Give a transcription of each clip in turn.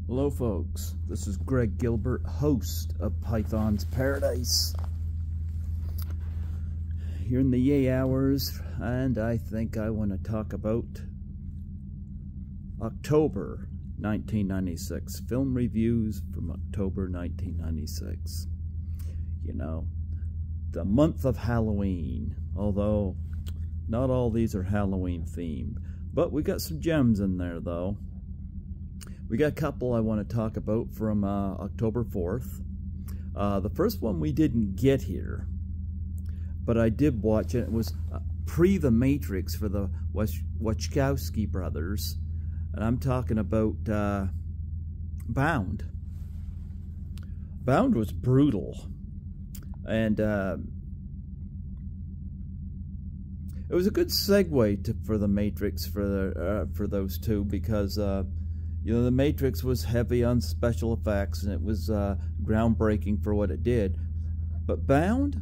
Hello folks, this is Greg Gilbert, host of Python's Paradise. You're in the yay hours, and I think I want to talk about October 1996. Film reviews from October 1996. You know, the month of Halloween, although not all these are Halloween themed. But we got some gems in there though. We got a couple I want to talk about from October 4th. The first one we didn't get here, but I did watch it. It was pre The Matrix for the Wachowski brothers. And I'm talking about Bound. Bound was brutal. And it was a good segue for The Matrix for those two, because you know, The Matrix was heavy on special effects, and it was groundbreaking for what it did. But Bound,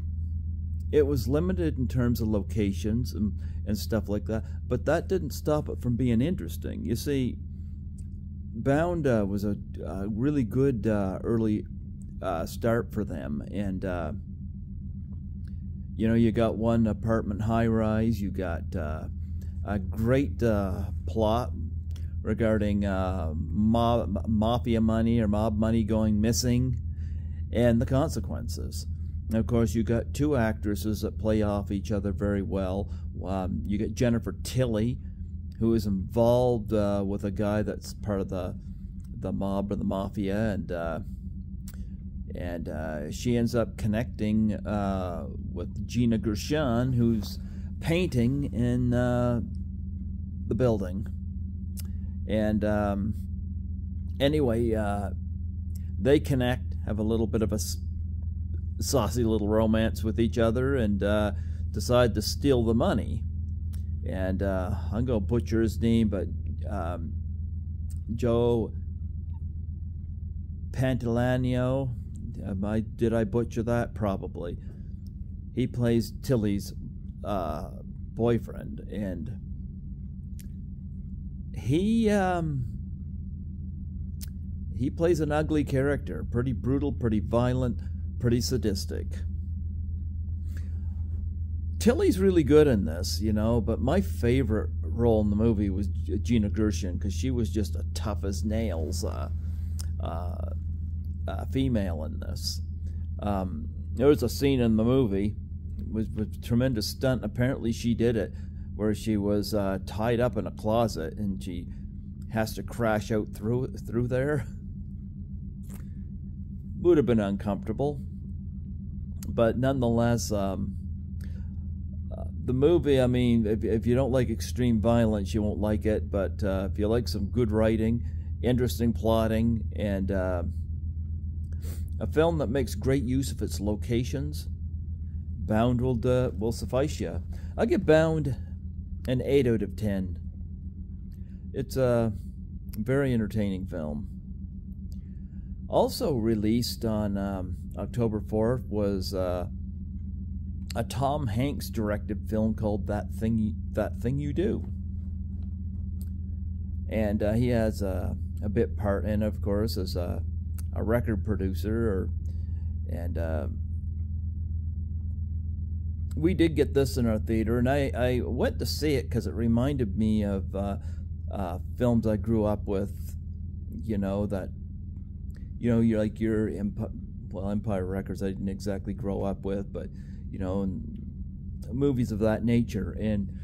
it was limited in terms of locations and stuff like that. But that didn't stop it from being interesting. You see, Bound was a really good early start for them. And, you know, you got one apartment high-rise. You got a great plot regarding mafia money or mob money going missing and the consequences. And of course, you got two actresses that play off each other very well. You get Jennifer Tilly, who is involved with a guy that's part of the mob or the mafia, and she ends up connecting with Gina Gershon, who's painting in the building. And anyway, they connect, have a little bit of a saucy little romance with each other, and decide to steal the money. And I'm going to butcher his name, but Joe Pantoliano, did I butcher that? Probably. He plays Tilly's boyfriend, and he plays an ugly character, pretty brutal, pretty violent, pretty sadistic. Tilly's really good in this, you know, but my favorite role in the movie was Gina Gershon, because she was just a tough as nails female in this. There was a scene in the movie with tremendous stunt. Apparently she did it, where she was tied up in a closet and she has to crash out through there. Would have been uncomfortable, but nonetheless, the movie, I mean, if you don't like extreme violence, you won't like it, but if you like some good writing, interesting plotting, and a film that makes great use of its locations, Bound will suffice you. I'll give Bound an 8 out of 10. It's a very entertaining film. Also released on October 4th was a Tom Hanks directed film called That Thing You Do. And he has a bit part in, of course, as a record producer. We did get this in our theater, and I went to see it because it reminded me of films I grew up with. You know, that, you know, you're like Empire Records I didn't exactly grow up with, but, you know, and movies of that nature. And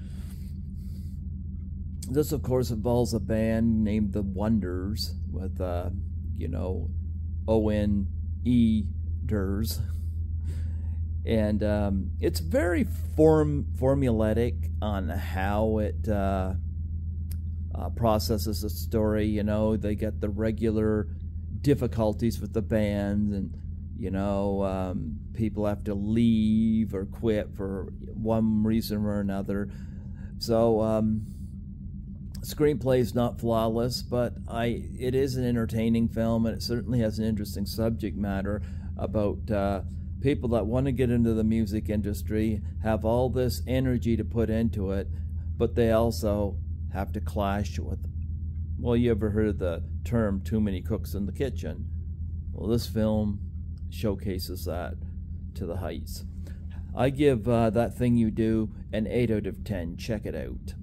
this, of course, involves a band named The Wonders with, you know, O-N-E Ders. And it's very formulaic on how it processes the story. You know, they get the regular difficulties with the band, and, you know, people have to leave or quit for one reason or another. So screenplay is not flawless, but it is an entertaining film, and it certainly has an interesting subject matter about people that want to get into the music industry, have all this energy to put into it, but they also have to clash with Well, you ever heard the term too many cooks in the kitchen? Well, this film showcases that to the heights. I give That Thing You Do an 8 out of 10. Check it out.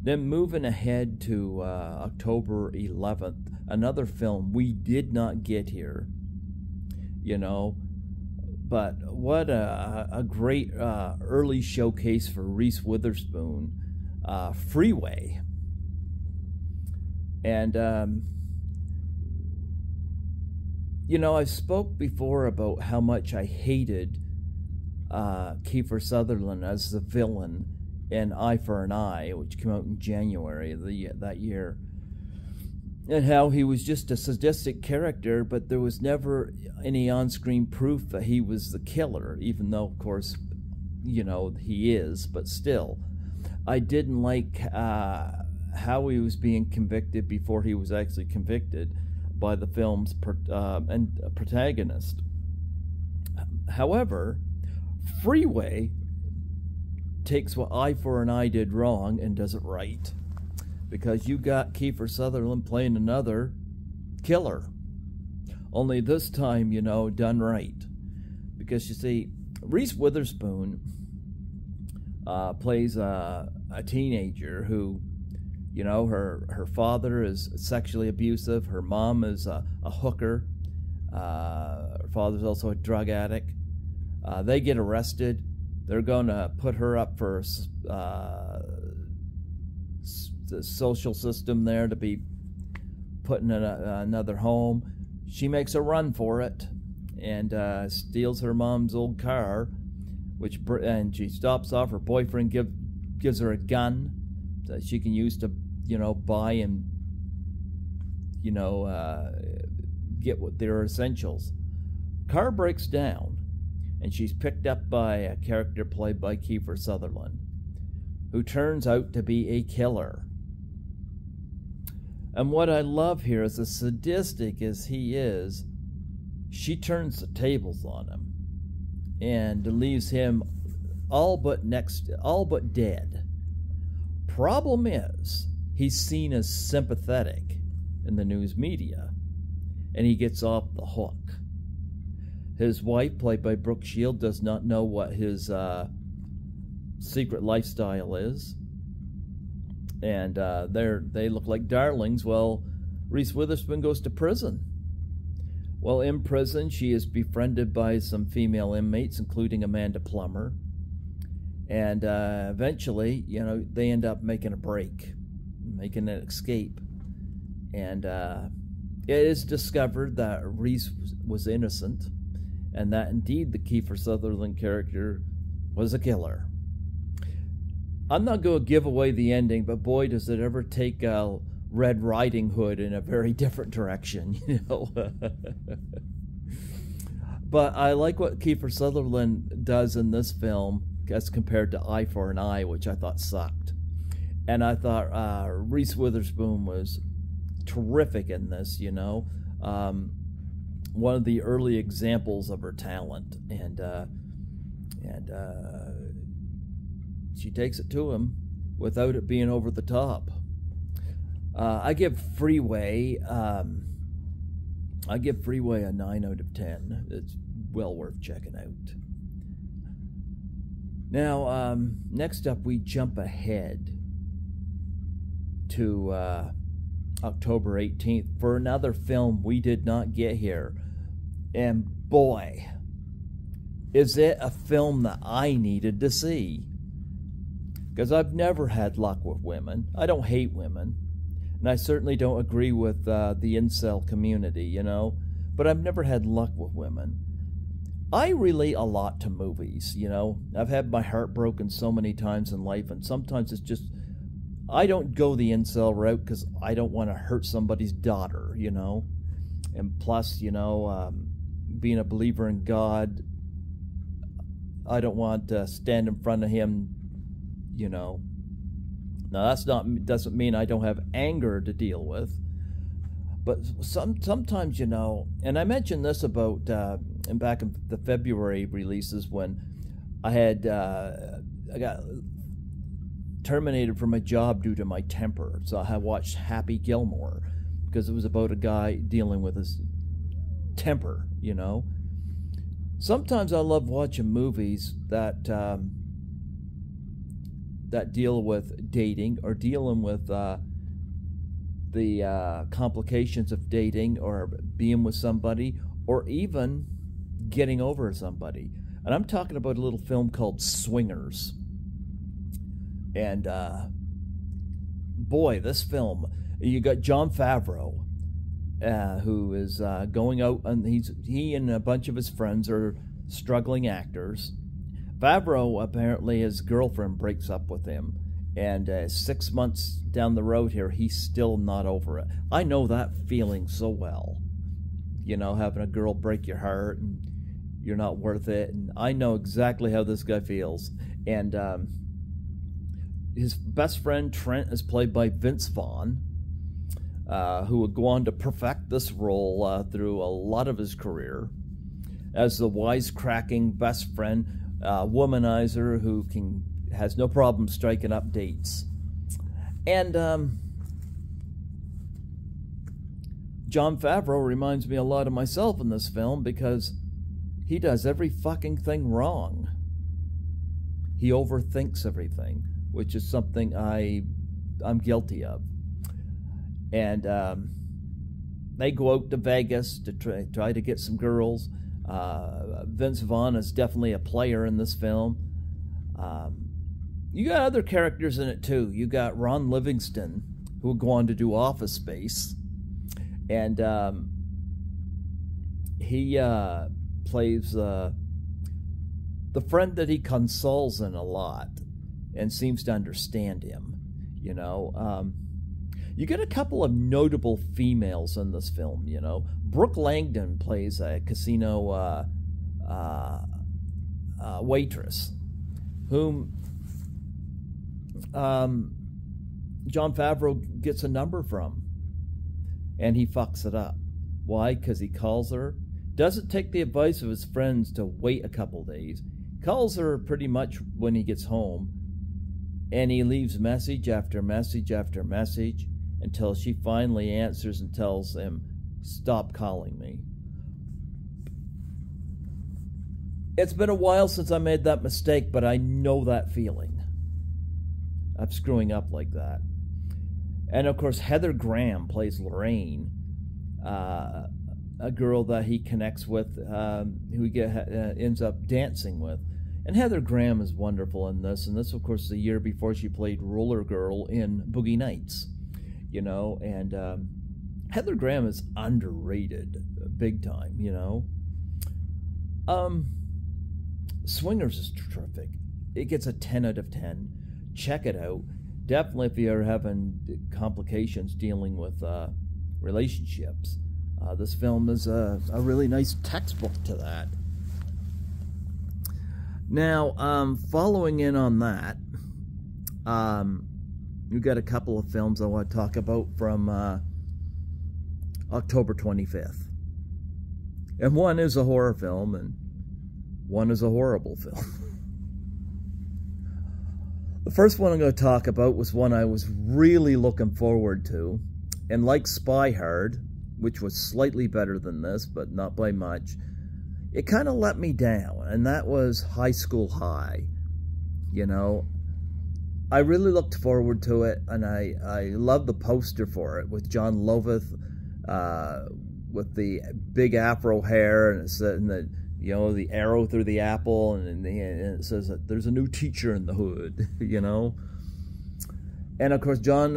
Then moving ahead to October 11th, another film we did not get here, but what a great early showcase for Reese Witherspoon, Freeway. And, I spoke before about how much I hated Kiefer Sutherland as the villain in Eye for an Eye, which came out in January of that year, and how he was just a sadistic character, but there was never any on-screen proof that he was the killer, even though, of course, he is, but still. I didn't like how he was being convicted before he was actually convicted by the film's protagonist. However, Freeway takes what Eye for an Eye did wrong and does it right, because you got Kiefer Sutherland playing another killer, only this time, done right. Because you see, Reese Witherspoon plays a teenager who, her father is sexually abusive, her mom is a hooker, her father's also a drug addict. They get arrested. They're going to put her up for the social system there, to be put in another home. She makes a run for it and steals her mom's old car, and she stops off. Her boyfriend gives her a gun that she can use to buy and get what their essentials. Car breaks down, and she's picked up by a character played by Kiefer Sutherland, who turns out to be a killer. And what I love here is, as sadistic as he is, she turns the tables on him and leaves him all but dead. Problem is, he's seen as sympathetic in the news media, and he gets off the hook. His wife, played by Brooke Shield, does not know what his secret lifestyle is. And they look like darlings. Well, Reese Witherspoon goes to prison. Well, in prison, she is befriended by some female inmates, including Amanda Plummer. And eventually, they end up making a break, making an escape. And it is discovered that Reese was innocent, and that indeed the Kiefer Sutherland character was a killer. I'm not going to give away the ending, but boy, does it ever take Red Riding Hood in a very different direction, But I like what Kiefer Sutherland does in this film as compared to Eye for an Eye, which I thought sucked. And I thought Reese Witherspoon was terrific in this, one of the early examples of her talent, and she takes it to him without it being over the top. I give Freeway a 9 out of 10. It's well worth checking out. Now, next up, we jump ahead to October 18th for another film we did not get here. And boy, is it a film that I needed to see. Because I've never had luck with women. I don't hate women. And I certainly don't agree with the incel community, But I've never had luck with women. I relate a lot to movies, I've had my heart broken so many times in life, and sometimes it's just, I don't go the incel route because I don't want to hurt somebody's daughter, And plus, being a believer in God, I don't want to stand in front of him, Now, doesn't mean I don't have anger to deal with. But sometimes, and I mentioned this about back in the February releases, when I got terminated from a job due to my temper. So I watched Happy Gilmore because it was about a guy dealing with his temper, you know. Sometimes I love watching movies that that deal with dating or dealing with the complications of dating or being with somebody or even getting over somebody. And I'm talking about a little film called Swingers. And boy, this film, you got Jon Favreau, who is going out, and he and a bunch of his friends are struggling actors. Favreau, apparently his girlfriend breaks up with him, and 6 months down the road here, he's still not over it. I know that feeling so well. You know, having a girl break your heart and you're not worth it. And I know exactly how this guy feels. And his best friend Trent is played by Vince Vaughn, who would go on to perfect this role through a lot of his career as the wisecracking best friend, womanizer who has no problem striking up dates. And Jon Favreau reminds me a lot of myself in this film because he does every fucking thing wrong. He overthinks everything, which is something I'm guilty of. And they go out to Vegas to try to get some girls. Vince Vaughn is definitely a player in this film. You got other characters in it too. You got Ron Livingston, who will go on to do Office Space, and he plays the friend that he consoles in a lot and seems to understand him. You know, you get a couple of notable females in this film. You know, Brooke Langdon plays a casino waitress, whom Jon Favreau gets a number from, and he fucks it up. Why? Because he calls her, doesn't take the advice of his friends to wait a couple days, calls her pretty much when he gets home, and he leaves message after message after message until she finally answers and tells him, "Stop calling me." It's been a while since I made that mistake, but I know that feeling of screwing up like that. And of course, Heather Graham plays Lorraine, a girl that he connects with, who he ends up dancing with. And Heather Graham is wonderful in this. And this, of course, is the year before she played Roller Girl in Boogie Nights. You know, and Heather Graham is underrated big time, you know. Swingers is terrific. It gets a 10 out of 10. Check it out. Definitely if you're having complications dealing with relationships. This film is a really nice textbook to that. Now, following in on that, we've got a couple of films I want to talk about from October 25th. And one is a horror film, and one is a horrible film. The first one I'm going to talk about was one I was really looking forward to. And like Spy Hard, which was slightly better than this, but not by much, it kind of let me down. And that was High School High. You know, I really looked forward to it, and I love the poster for it with John Loveth with the big afro hair, and it's in the, you know, the arrow through the apple, and it says that there's a new teacher in the hood, you know. And of course, John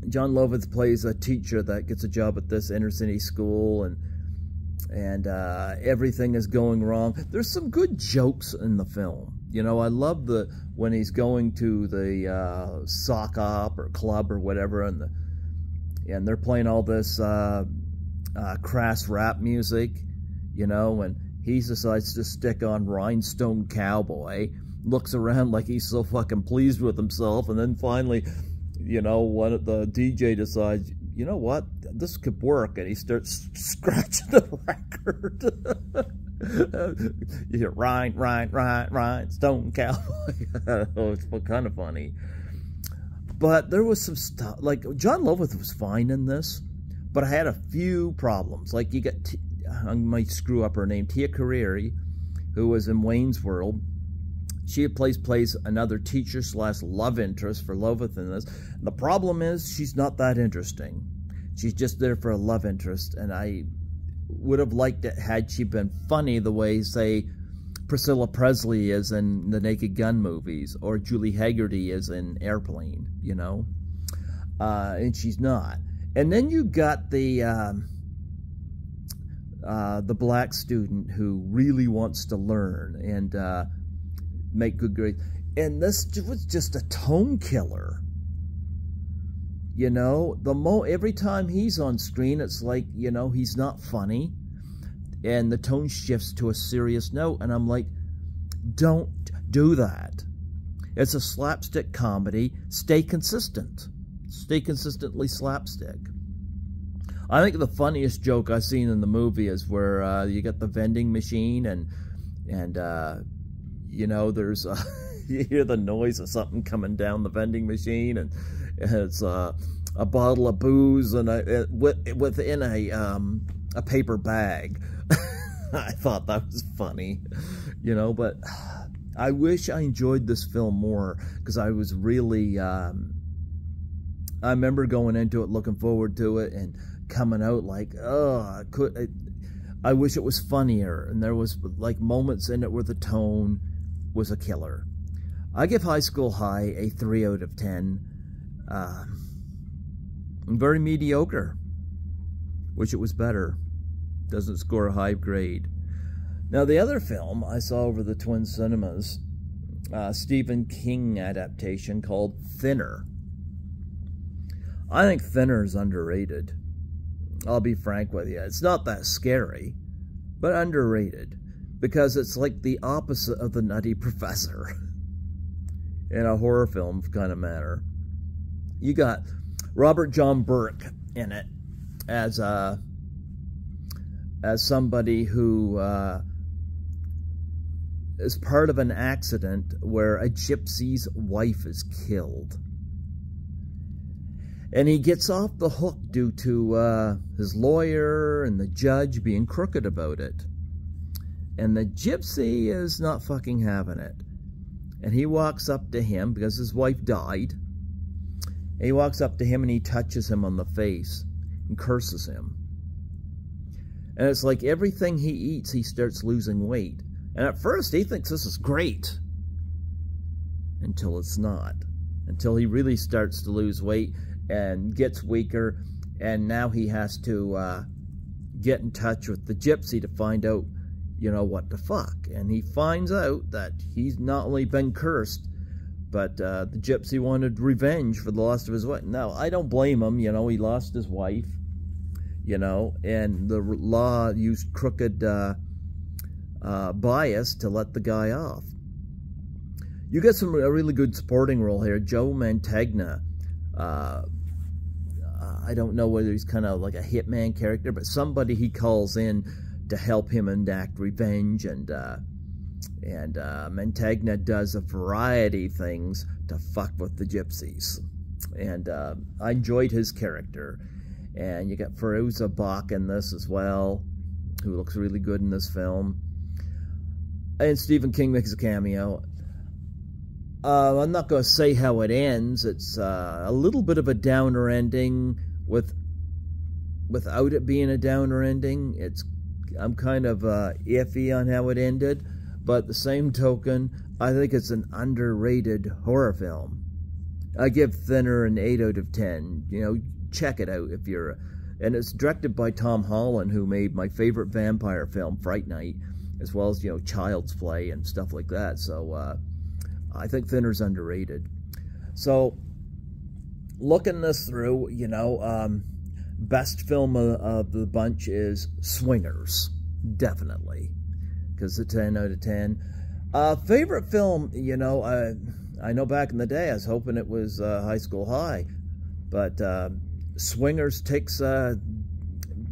Loveth plays a teacher that gets a job at this inner city school, and everything is going wrong. There's some good jokes in the film. You know, I love when he's going to the sock op or club or whatever, and they're playing all this crass rap music. You know, and he decides to stick on Rhinestone Cowboy, looks around like he's so fucking pleased with himself, and then finally, you know, the DJ decides, you know what, this could work, and he starts scratching the record. You hear, right, Stone Cowboy. Oh, it's kind of funny. But there was some stuff, like, John Lovitz was fine in this, but I had a few problems. Like, you got, I might screw up her name, Tia Carrere, who was in Wayne's World. She plays another teacher / love interest for Lovitz in this. The problem is, she's not that interesting. She's just there for a love interest, and I would have liked it had she been funny the way, say, Priscilla Presley is in the Naked Gun movies, or Julie Haggerty is in Airplane, you know? And she's not. And then you got the black student who really wants to learn and make good grades. And this was just a tone killer. You know, every time he's on screen, it's like, you know, he's not funny. And the tone shifts to a serious note. And I'm like, don't do that. It's a slapstick comedy. Stay consistent. Stay consistently slapstick. I think the funniest joke I've seen in the movie is where you get the vending machine and you know, there's you hear the noise of something coming down the vending machine, and it's a bottle of booze and within a paper bag. I thought that was funny, you know. But I wish I enjoyed this film more, because I was really. I remember going into it looking forward to it and coming out like, oh, I wish it was funnier, and there was like moments in it where the tone was a killer. I give High School High a 3 out of 10. Very mediocre. Wish it was better. Doesn't score a high grade. Now, the other film I saw over the Twin Cinemas, Stephen King adaptation called Thinner. I think Thinner is underrated. I'll be frank with you. It's not that scary, but underrated, because it's like the opposite of The Nutty Professor in a horror film kind of manner. You got Robert John Burke in it as somebody who is part of an accident where a gypsy's wife is killed. And he gets off the hook due to his lawyer and the judge being crooked about it. And the gypsy is not fucking having it. And he walks up to him, because his wife died. And he walks up to him and he touches him on the face and curses him. And it's like everything he eats, he starts losing weight. And at first he thinks this is great. Until it's not. Until he really starts to lose weight and gets weaker. And now he has to get in touch with the gypsy to find out, you know, what the fuck. And he finds out that he's not only been cursed, but the gypsy wanted revenge for the loss of his wife. Now, I don't blame him. You know, he lost his wife, you know, and the law used crooked bias to let the guy off. You get a really good supporting role here. Joe Mantegna. I don't know whether he's kind of like a hitman character, but somebody he calls in to help him enact revenge, and Mantegna does a variety of things to fuck with the gypsies, and I enjoyed his character. And you got Fairuza Balk in this as well, who looks really good in this film, and Stephen King makes a cameo. I'm not going to say how it ends. It's a little bit of a downer ending without it being a downer ending. I'm kind of iffy on how it ended, but at the same token, I think it's an underrated horror film. I give Thinner an 8 out of 10. You know, check it out if you're... And it's directed by Tom Holland, who made my favorite vampire film, Fright Night, as well as, you know, Child's Play and stuff like that. So, I think Thinner's underrated. So, looking this through, you know, best film of the bunch is Swingers, definitely, because it's a 10 out of 10. Favorite film, you know, I know back in the day I was hoping it was High School High, but Swingers takes a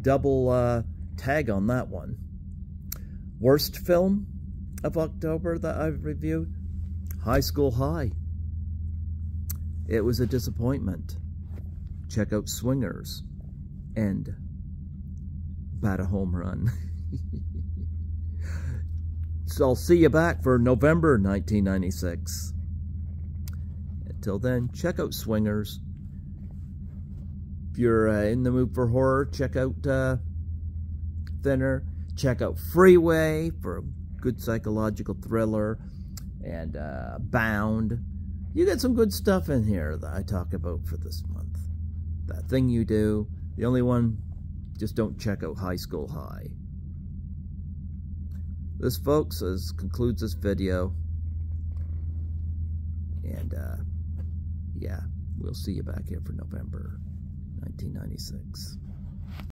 double tag on that one. Worst film of October that I've reviewed? High School High. It was a disappointment. Check out Swingers and bat a home run. So I'll see you back for November 1996. Until then, check out Swingers. If you're in the mood for horror, check out Thinner. Check out Freeway for a good psychological thriller. And Bound. You get some good stuff in here that I talk about for this month. That Thing You Do. The only one, just don't check out High School High. This, folks, concludes this video. And, yeah, we'll see you back here for November 1996.